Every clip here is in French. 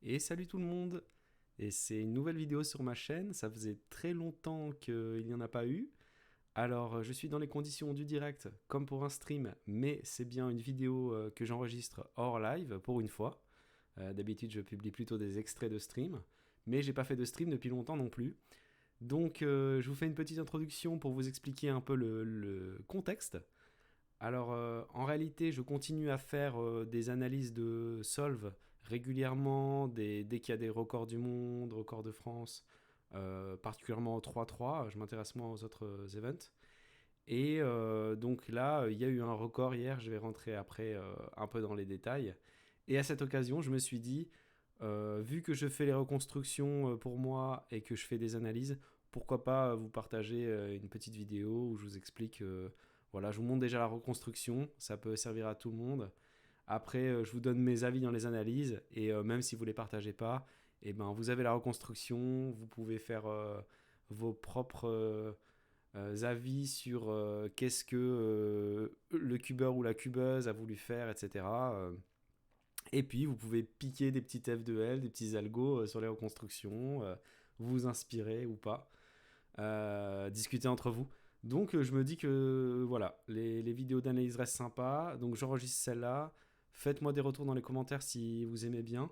Et salut tout le monde. Et c'est une nouvelle vidéo sur ma chaîne, ça faisait très longtemps qu'il n'y en a pas eu. Alors je suis dans les conditions du direct comme pour un stream, mais c'est bien une vidéo que j'enregistre hors live pour une fois. D'habitude je publie plutôt des extraits de stream, mais j'ai pas fait de stream depuis longtemps non plus. Donc je vous fais une petite introduction pour vous expliquer un peu le contexte. Alors, en réalité, je continue à faire des analyses de solve régulièrement, dès qu'il y a des records du monde, records de France, particulièrement au 3-3. Je m'intéresse moins aux autres events. Et donc là, il y a eu un record hier, je vais rentrer après un peu dans les détails. Et à cette occasion, je me suis dit, vu que je fais les reconstructions pour moi et que je fais des analyses, pourquoi pas vous partager une petite vidéo où je vous explique, voilà, je vous montre déjà la reconstruction, ça peut servir à tout le monde. Après, je vous donne mes avis dans les analyses et même si vous ne les partagez pas, eh ben, vous avez la reconstruction, vous pouvez faire vos propres avis sur qu'est-ce que le cubeur ou la cubeuse a voulu faire, etc. Et puis, vous pouvez piquer des petits F2L, des petits algos sur les reconstructions, vous inspirer ou pas, discuter entre vous. Donc, je me dis que voilà, les vidéos d'analyse restent sympas. Donc, j'enregistre celle-là. Faites-moi des retours dans les commentaires si vous aimez bien.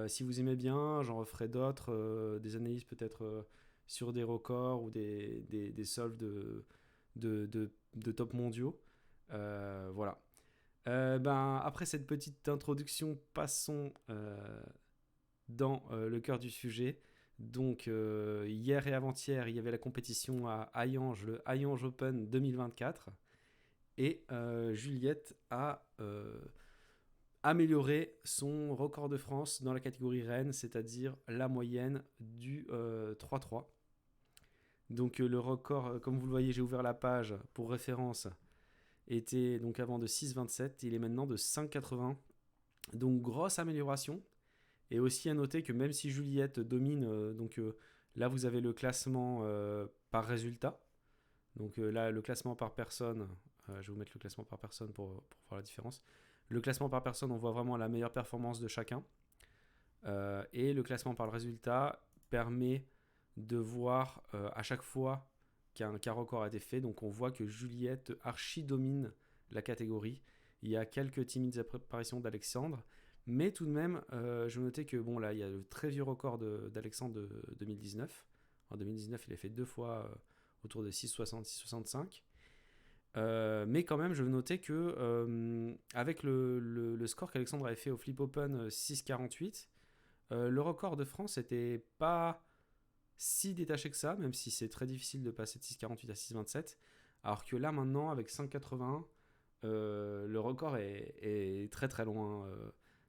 Si vous aimez bien, j'en referai d'autres, des analyses peut-être sur des records ou des solves de top mondiaux. Voilà. Ben, après cette petite introduction, passons dans le cœur du sujet. Donc, hier et avant-hier, il y avait la compétition à Hayange, le Hayange Open 2024. Et Juliette a amélioré son record de France dans la catégorie reine, c'est-à-dire la moyenne du 3-3. Donc, le record, comme vous le voyez, j'ai ouvert la page pour référence, était donc avant de 6,27, il est maintenant de 5,80. Donc grosse amélioration. Et aussi à noter que même si Juliette domine, là vous avez le classement par résultat. Donc là le classement par personne, je vais vous mettre le classement par personne pour voir la différence. Le classement par personne, on voit vraiment la meilleure performance de chacun. Et le classement par le résultat permet de voir à chaque fois qu'un record a été fait. Donc on voit que Juliette archi domine la catégorie. Il y a quelques timides apparitions d'Alexandre. Mais tout de même, je notais que bon là, il y a le très vieux record d'Alexandre de 2019. En 2019, il a fait deux fois autour de 6,60, 6,65. Mais quand même, je veux noter que avec le score qu'Alexandre avait fait au Flip Open 6,48, le record de France n'était pas si détaché que ça, même si c'est très difficile de passer de 6,48 à 6,27. Alors que là, maintenant, avec 5,81, le record est très très loin.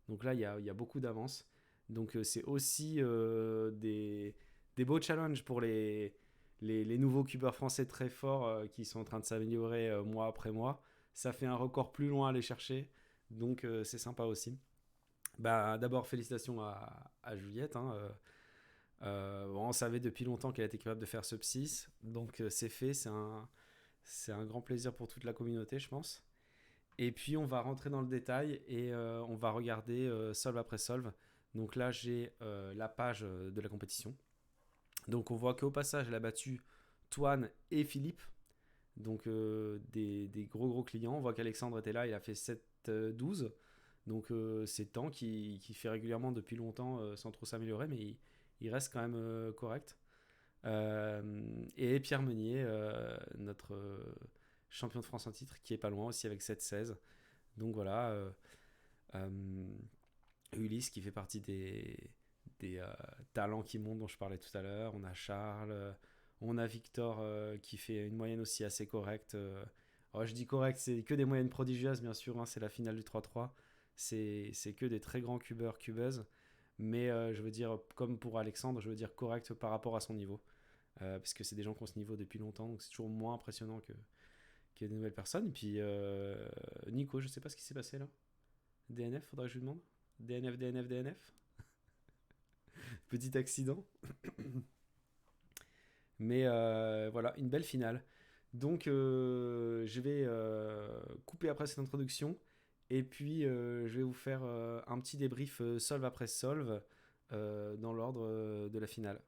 Donc là, il y a beaucoup d'avance. Donc c'est aussi des beaux challenges pour les nouveaux cubeurs français très forts qui sont en train de s'améliorer mois après mois. Ça fait un record plus loin à aller chercher. Donc c'est sympa aussi. Bah, d'abord, félicitations à Juliette. Hein, bon, on savait depuis longtemps qu'elle était capable de faire ce psy. Donc c'est fait. C'est un grand plaisir pour toute la communauté, je pense. Et puis on va rentrer dans le détail et on va regarder solve après solve. Donc là j'ai la page de la compétition. Donc on voit qu'au passage elle a battu Toine et Philippe. Donc des gros clients. On voit qu'Alexandre était là, il a fait 7-12. Donc c'est temps qui fait régulièrement depuis longtemps sans trop s'améliorer, mais il reste quand même correct. Et Pierre Meunier, notre champion de France en titre, qui est pas loin aussi avec 7-16. Donc voilà, euh, Ulysse qui fait partie des talents qui montent dont je parlais tout à l'heure. On a Charles, on a Victor qui fait une moyenne aussi assez correcte. Alors je dis correct, c'est que des moyennes prodigieuses bien sûr, hein, c'est la finale du 3-3. C'est que des très grands cubeurs, cubeuses. Mais je veux dire, comme pour Alexandre, je veux dire correct par rapport à son niveau. Parce que c'est des gens qui ont ce niveau depuis longtemps, donc c'est toujours moins impressionnant qu'il y ait de nouvelles personnes. Et puis, Nico, je sais pas ce qui s'est passé là. DNF, faudrait que je lui demande. DNF, DNF, DNF. Petit accident. Mais voilà, une belle finale. Donc, je vais couper après cette introduction Et puis, je vais vous faire un petit débrief solve après solve dans l'ordre de la finale.